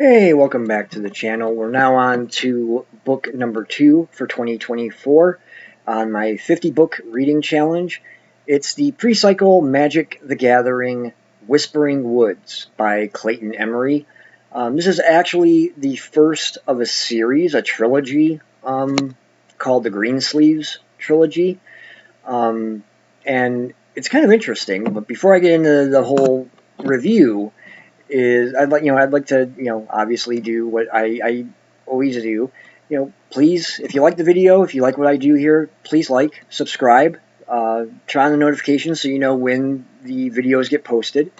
Hey, welcome back to the channel. We're now on to book number 2 for 2024 on my 50 book reading challenge. It's the Pre-Cycle Magic the Gathering Whispering Woods by Clayton Emery. This is actually the first of a series, a trilogy called the Greensleeves trilogy. And it's kind of interesting, but before I get into the whole review, I'd like to obviously do what I always do. Please, if you like the video, if you like what I do here, please like, subscribe, turn on the notifications so you know when the videos get posted,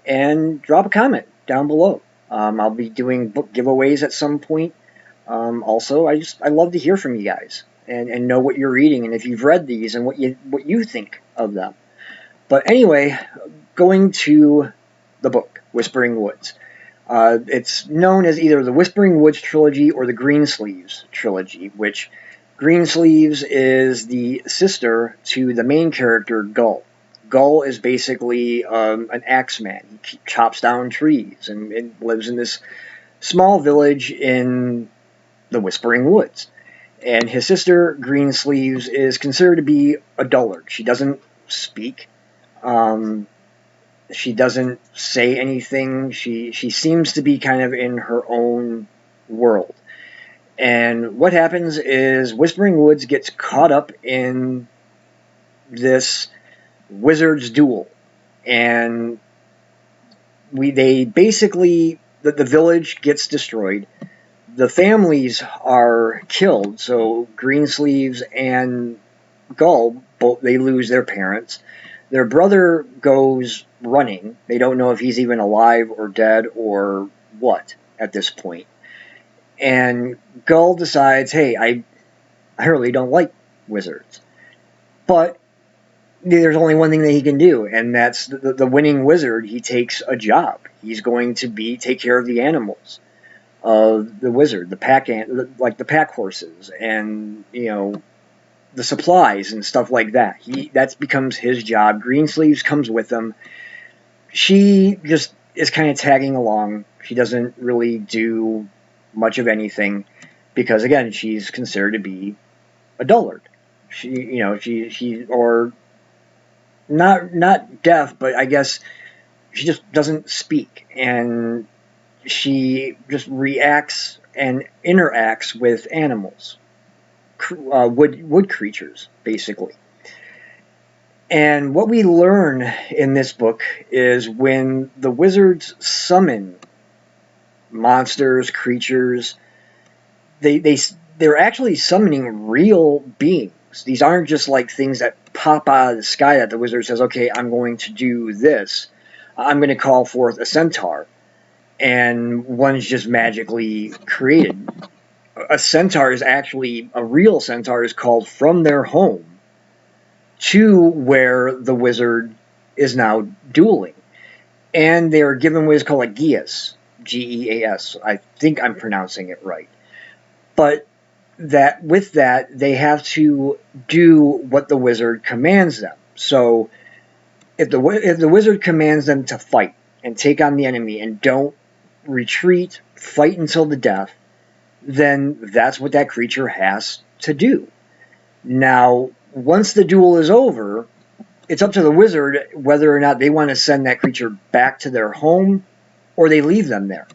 and drop a comment down below. I'll be doing book giveaways at some point. Also, I love to hear from you guys and know what you're reading and if you've read these and what you think of them. But anyway, going to the book, Whispering Woods. It's known as either the Whispering Woods trilogy or the Greensleeves trilogy, which Greensleeves is the sister to the main character, Gull. Gull is basically an axeman. He chops down trees and lives in this small village in the Whispering Woods. And his sister, Greensleeves, is considered to be a dullard. She doesn't speak. She doesn't say anything. She seems to be kind of in her own world. And what happens is Whispering Woods gets caught up in this wizard's duel. And they basically, the village gets destroyed. The families are killed. So Greensleeves and Gull, both, they lose their parents. Their brother goes running. They don't know if he's even alive or dead or what at this point. And Gull decides, hey, I really don't like wizards. But there's only one thing that he can do, and that's the winning wizard. He takes a job. He's going to take care of the animals of the wizard, the pack horses, and the supplies and stuff like that. That becomes his job. Greensleeves comes with him. She just is kind of tagging along. She doesn't really do much of anything because, again, she's considered to be a dullard. She or not deaf, but I guess she just doesn't speak, and she just reacts and interacts with animals, wood creatures, basically. And what we learn in this book is when the wizards summon monsters, creatures, they're actually summoning real beings. These aren't just like things that pop out of the sky that the wizard says, okay, I'm going to do this. I'm going to call forth a centaur. And one's just magically created. A centaur is actually, a real centaur is called from their home to where the wizard is now dueling. And they're given what is called a geas, Geas. I think I'm pronouncing it right. But with that, they have to do what the wizard commands them. So if the wizard commands them to fight and take on the enemy and don't retreat, fight until the death, then that's what that creature has to do. Now, once the duel is over, it's up to the wizard whether or not they want to send that creature back to their home or they leave them there.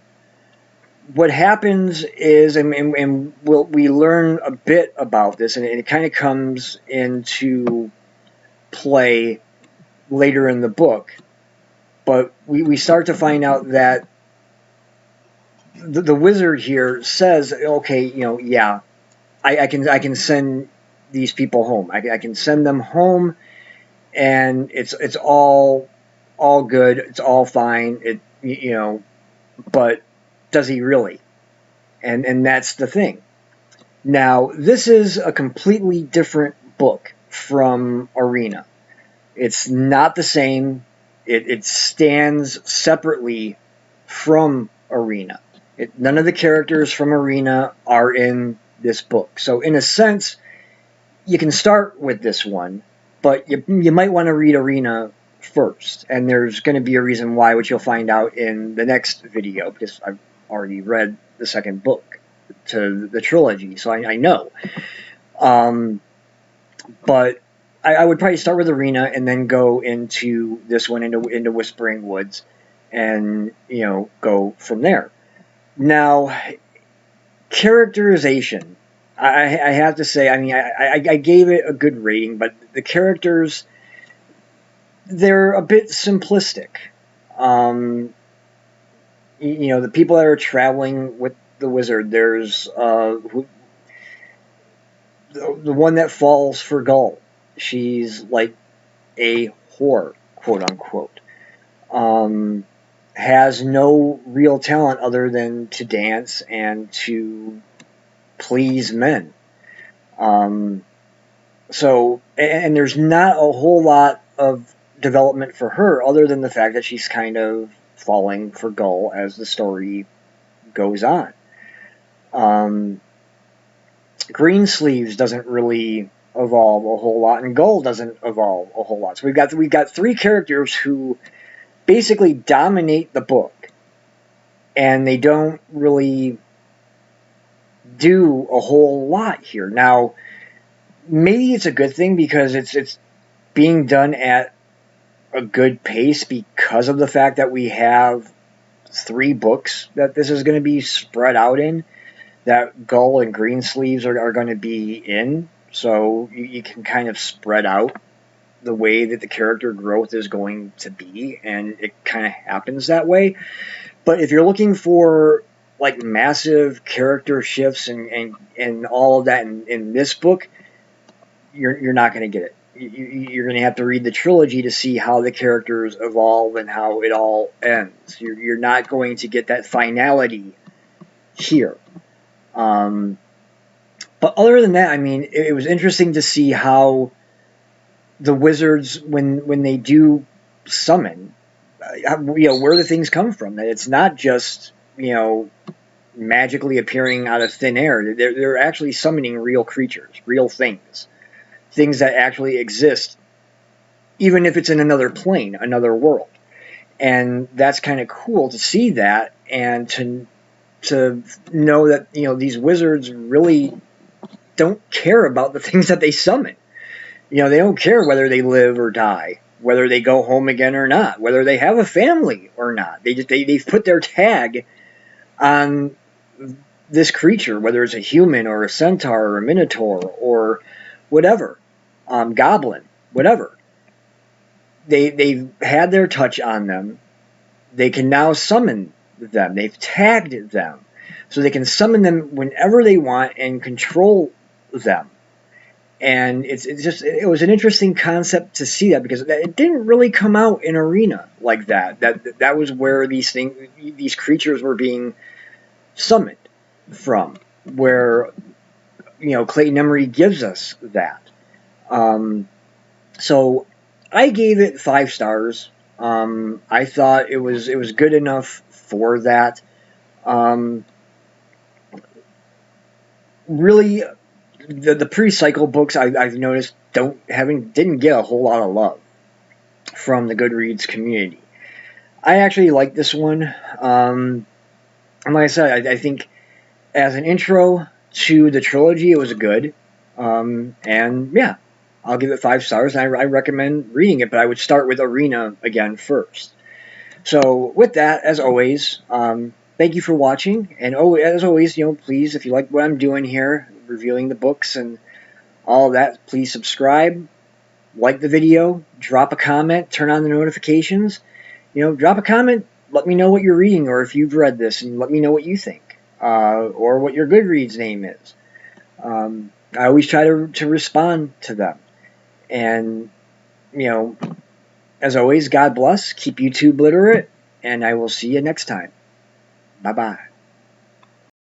What happens is, and we learn a bit about this, and it kind of comes into play later in the book, but we start to find out that the wizard here says, okay, yeah, I can send these people home. I can send them home, and it's all good. It's all fine. But does he really? And that's the thing. Now, this is a completely different book from Arena. It's not the same. It stands separately from Arena. None of the characters from Arena are in this book. So in a sense, you can start with this one, but you might want to read Arena first. And there's going to be a reason why, which you'll find out in the next video, because already read the second book to the trilogy, so I know. Um, but I would probably start with Arena and then go into this one, into Whispering Woods, and go from there. Now, characterization. I have to say, I mean, I gave it a good rating, but the characters, they're a bit simplistic. Um, the people that are traveling with the wizard, there's the one that falls for Gull. She's like a whore, quote unquote. Um, has no real talent other than to dance and to please men. Um, and there's not a whole lot of development for her other than the fact that she's kind of falling for Gull as the story goes on. Um, Greensleeves doesn't really evolve a whole lot, and Gull doesn't evolve a whole lot. So we've got three characters who basically dominate the book, and they don't really do a whole lot here. Now, maybe it's a good thing because it's being done at a good pace because of the fact that we have three books that this is going to be spread out in, that Gull and Greensleeves are going to be in. So you can kind of spread out the way that the character growth is going to be, and it kind of happens that way. But if you're looking for like massive character shifts and all of that in this book, you're not going to get it. You're going to have to read the trilogy to see how the characters evolve and how it all ends. You're not going to get that finality here. But other than that, I mean, it was interesting to see how the wizards, when they do summon, where the things come from. That it's not just magically appearing out of thin air. They're actually summoning real creatures, real things that actually exist, even if it's in another plane, another world. And that's kind of cool to see that, and to know that these wizards really don't care about the things that they summon. They don't care whether they live or die, whether they go home again or not, whether they have a family or not. They've put their tag on this creature, whether it's a human or a centaur or a minotaur or whatever, goblin, whatever. They've had their touch on them. They can now summon them. They've tagged them, so they can summon them whenever they want and control them. And it was an interesting concept to see that, because it didn't really come out in Arena like that. That was where these creatures were being summoned from, where Clayton Emery gives us that. So I gave it 5 stars. I thought it was good enough for that. Really, the pre-cycle books I've noticed didn't get a whole lot of love from the Goodreads community. I actually like this one. And like I said, I think as an intro to the trilogy, it was good. And yeah, I'll give it 5 stars. And I recommend reading it, but I would start with Arena again first. So with that, as always, thank you for watching. And as always, please, if you like what I'm doing here, reviewing the books and all of that, please subscribe, like the video, drop a comment, turn on the notifications. Drop a comment, let me know what you're reading, or if you've read this, and let me know what you think, or what your Goodreads name is. I always try to respond to them. And, as always, God bless, keep YouTube literate, and I will see you next time. Bye-bye.